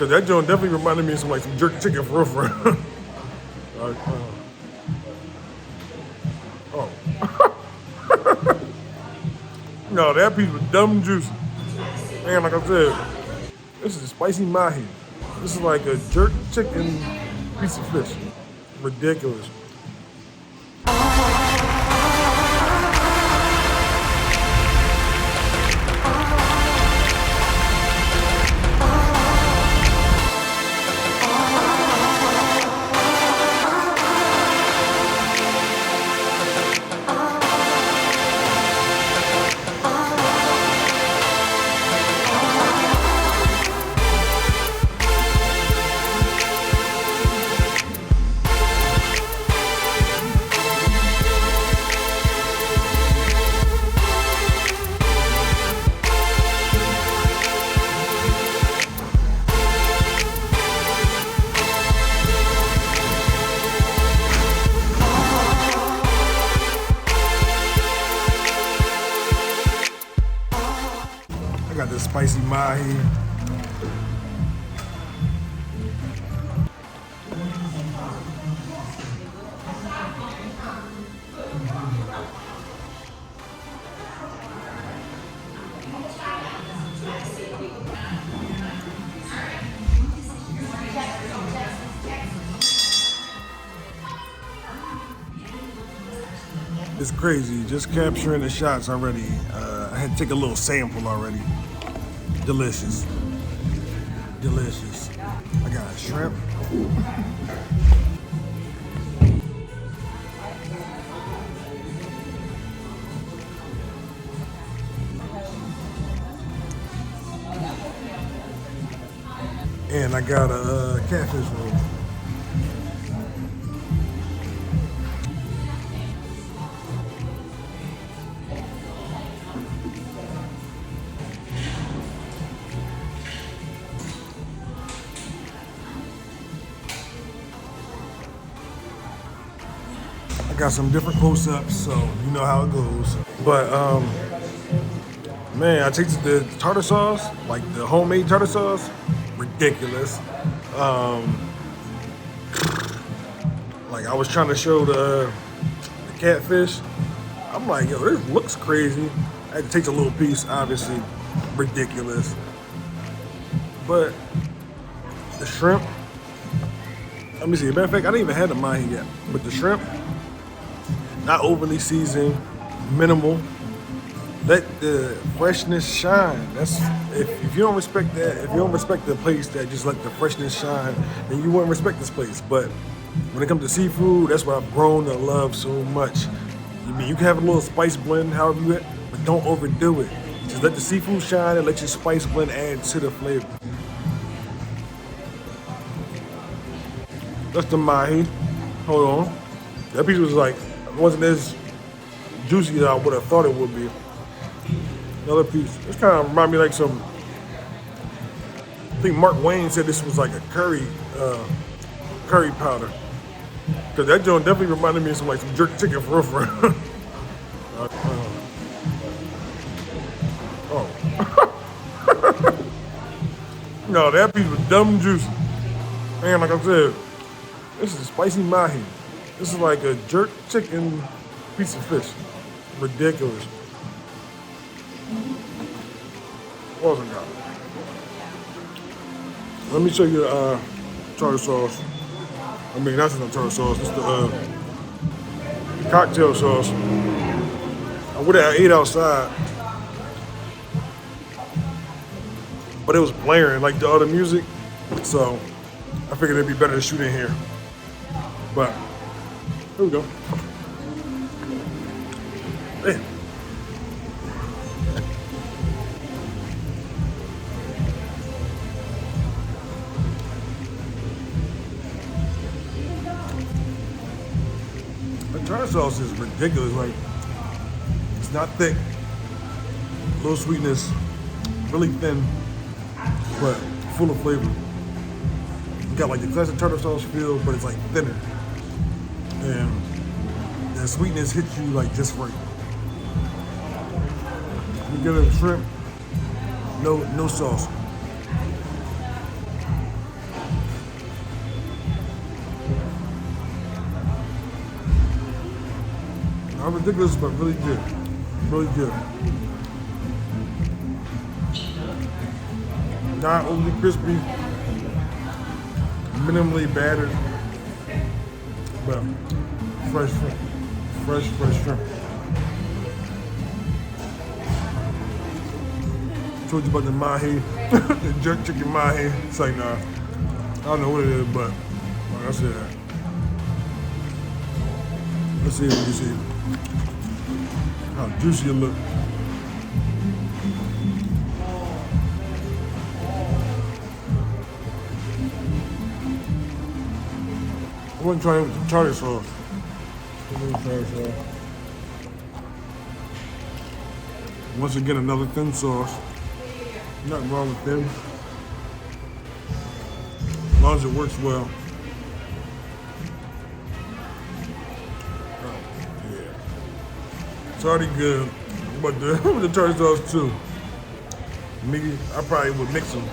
Cause that joint definitely reminded me of some jerk chicken for real. Like, oh. No, that piece was dumb juicy. Man, like I said, this is a spicy mahi. This is like a jerk chicken piece of fish. Ridiculous. I got this spicy mahi. It's crazy, just capturing the shots already. I had to take a little sample already. Delicious. Delicious. I got shrimp. And I got a catfish roll. I got some different close-ups, so you know how it goes. But man, I tasted the tartar sauce, like the homemade tartar sauce, ridiculous. Like I was trying to show the catfish. I'm like, yo, this looks crazy. I had to taste a little piece, obviously, ridiculous. But the shrimp, let me see. Matter of fact, I didn't even have the mahi yet, but the shrimp, not overly seasoned, minimal. Let the freshness shine. That's if you don't respect that, if you don't respect the place that just let the freshness shine, then you wouldn't respect this place. But when it comes to seafood, that's what I've grown to love so much. I mean, you can have a little spice blend, however you get, but don't overdo it. Just let the seafood shine and let your spice blend add to the flavor. That's the mahi. Hold on. That piece was like, wasn't as juicy as I would have thought it would be. Another piece. This kind of reminded me like some, I think Mark Wayne said this was like a curry powder. Cause that joint definitely reminded me of some jerk chicken for real. Oh. No, that piece was dumb juicy. Man, like I said, this is a spicy mahi. This is like a jerk chicken piece of fish. Ridiculous. What else I got? Let me show you the tartar sauce. I mean, that's not tartar sauce. It's the cocktail sauce. I would have ate outside, but it was blaring like the other music, so I figured it'd be better to shoot in here. But here we go. Man. The tartar sauce is ridiculous. Like, it's not thick, low sweetness, really thin, but full of flavor. You got like the classic tartar sauce feel, but it's like thinner. And the sweetness hits you like just right. You get a shrimp, no sauce. Not ridiculous, but really good. Really good. Not overly crispy. Minimally battered. But fresh shrimp. Fresh shrimp. Told you about the mahi, the jerk chicken mahi. It's like, nah, I don't know what it is, but like I said, let's see if you see how juicy it look. I want to try it with the tartar sauce. Once again, another thin sauce. Nothing wrong with thin. As long as it works well. Oh, yeah. It's already good. But the tartar sauce too. Me, I probably would mix them.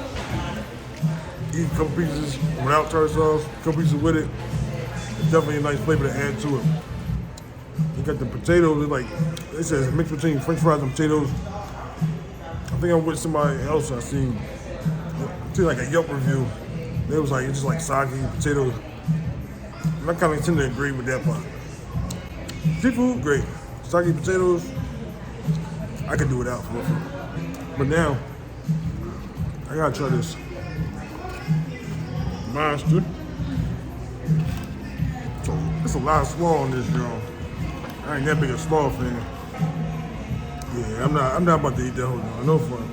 Eat a couple pieces without tartar sauce, a couple pieces with it. It's definitely a nice flavor to add to it. You got the potatoes, it's like, it says mix between french fries and potatoes. I think I'm with somebody else I seen like a Yelp review. They was like, it's just like soggy potatoes. And I kind of tend to agree with that part. Seafood, great. Soggy potatoes, I could do without for it. But now, I gotta try this monster. So, it's a lot of slaw on this, y'all. I ain't that big a slaw fan. Yeah, I'm not about to eat that whole thing. No fun.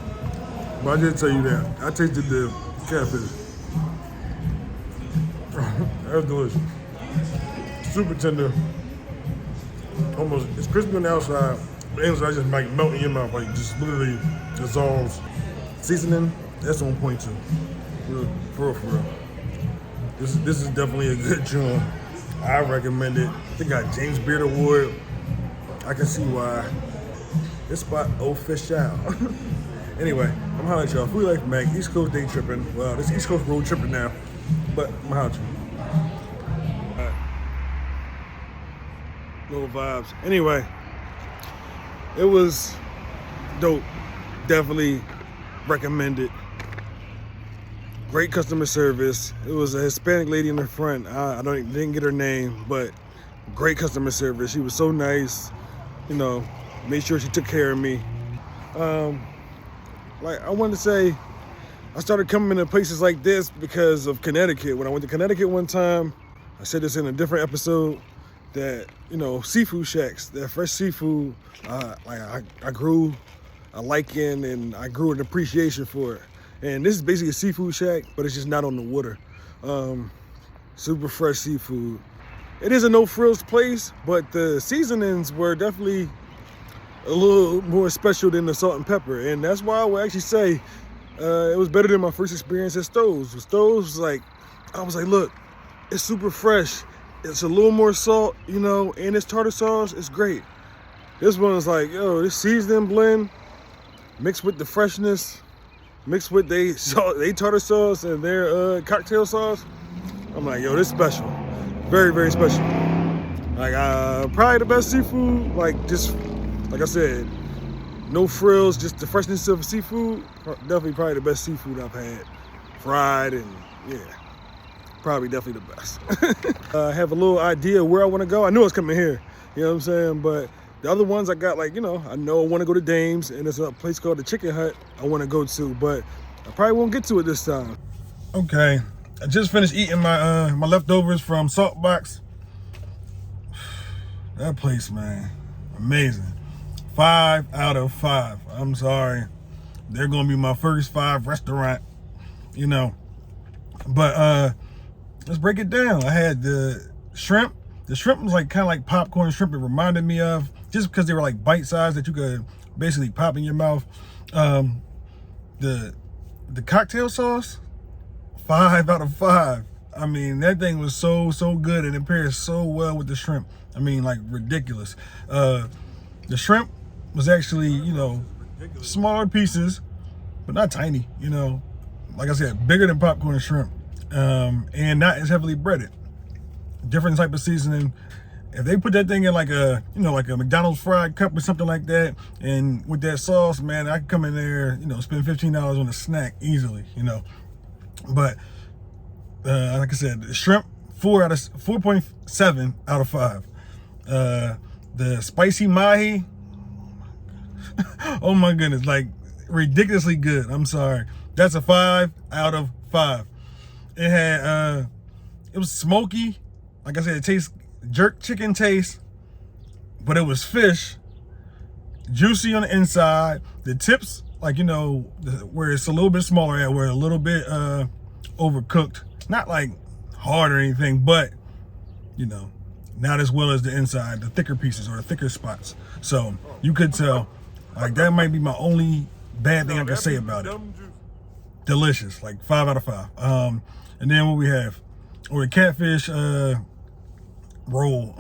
But I did tell you that. I tasted the catfish. That was delicious. Super tender. Almost, it's crispy on the outside, but the inside just like melt in your mouth, like just literally dissolves. Seasoning, that's on point too. For real. This is definitely a good joint. I recommend it. I think got James Beard Award. I can see why. This spot official. Anyway, I'm hollering at y'all. Foodie Life Mag, East Coast Day Trippin. Well, this East Coast Road Trippin now, but I'm hollering at you. All right. Little vibes. Anyway, it was dope. Definitely recommend it. Great customer service. It was a Hispanic lady in the front. I didn't get her name, but great customer service. She was so nice. You know, made sure she took care of me. Like I wanted to say, I started coming to places like this because of Connecticut. When I went to Connecticut one time, I said this in a different episode, that, you know, seafood shacks, that fresh seafood, like I grew a liking and I grew an appreciation for it. And this is basically a seafood shack, but it's just not on the water. Super fresh seafood. It is a no frills place, but the seasonings were definitely a little more special than the salt and pepper. And that's why I would actually say it was better than my first experience at Stowe's. Stowe's, like, I was like, look, it's super fresh. It's a little more salt, you know, and this tartar sauce is great. This one is like, yo, this seasoning blend mixed with the freshness, mixed with they tartar sauce and their cocktail sauce. I'm like, yo, this is special. Very, very special. Like, probably the best seafood, like, just, like I said, no frills, just the freshness of seafood. Probably the best seafood I've had. Fried and, yeah, probably definitely the best. I have a little idea where I want to go. I knew I was coming here, you know what I'm saying? But the other ones I got, like, you know I want to go to Dame's, and there's a place called the Chicken Hut I want to go to, but I probably won't get to it this time. Okay, I just finished eating my my leftovers from Saltbox. That place, man, amazing. 5 out of 5. I'm sorry. They're gonna be my first 5 restaurant, you know. But let's break it down. I had the shrimp. The shrimp was like kind of like popcorn shrimp. It reminded me of, just because they were like bite sized that you could basically pop in your mouth. The cocktail sauce, 5 out of 5. I mean, that thing was so good, and it pairs so well with the shrimp. I mean, like, ridiculous. The shrimp was actually, you know, smaller pieces, but not tiny, you know. Like I said, bigger than popcorn shrimp, and not as heavily breaded. Different type of seasoning, If they put that thing in like a, you know, like a McDonald's fried cup or something like that, and with that sauce, man, I could come in there, you know, spend $15 on a snack easily, you know. But like I said, the shrimp, 4.7 out of 5. The spicy mahi, oh my goodness, like ridiculously good. I'm sorry, that's a 5 out of 5. It had it was smoky, like I said, it tastes jerk chicken taste, but it was fish, juicy on the inside. The tips, like, you know, where it's a little bit smaller at, where a little bit overcooked, not like hard or anything, but you know, not as well as the inside, the thicker pieces or the thicker spots. So you could tell, like, that might be my only bad thing I can say about it. Delicious, like 5 out of 5. And then what we have, or the catfish roll.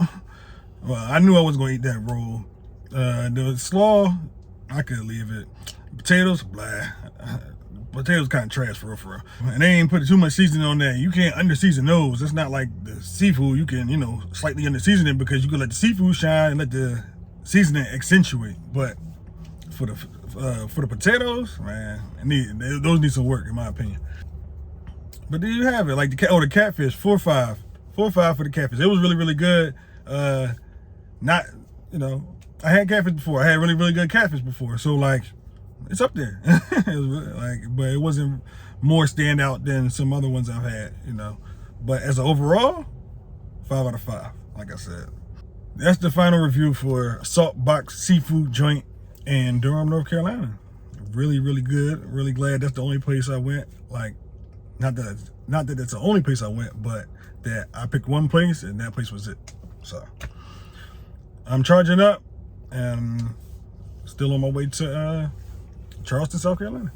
Well, I knew I was gonna eat that roll. The slaw, I could leave it. Potatoes, blah. Potatoes kind of trash for real. And they ain't put too much seasoning on that. You can't under season those. It's not like the seafood. You can, you know, slightly under season it because you can let the seafood shine and let the seasoning accentuate. But for the potatoes, man, those need some work in my opinion. But there you have it. Like the catfish, 4.5. 4.5 for the catfish. It was really, really good. Not, you know, I had catfish before. I had really, really good catfish before. So like, it's up there. It was like, but it wasn't more standout than some other ones I've had, you know. But as an overall, 5 out of 5. Like I said, that's the final review for Saltbox Seafood Joint in Durham, North Carolina. Really, really good. Really glad that's the only place I went. Like, not that it's the only place I went, but that I picked one place and that place was it. So I'm charging up and still on my way to Charleston, South Carolina.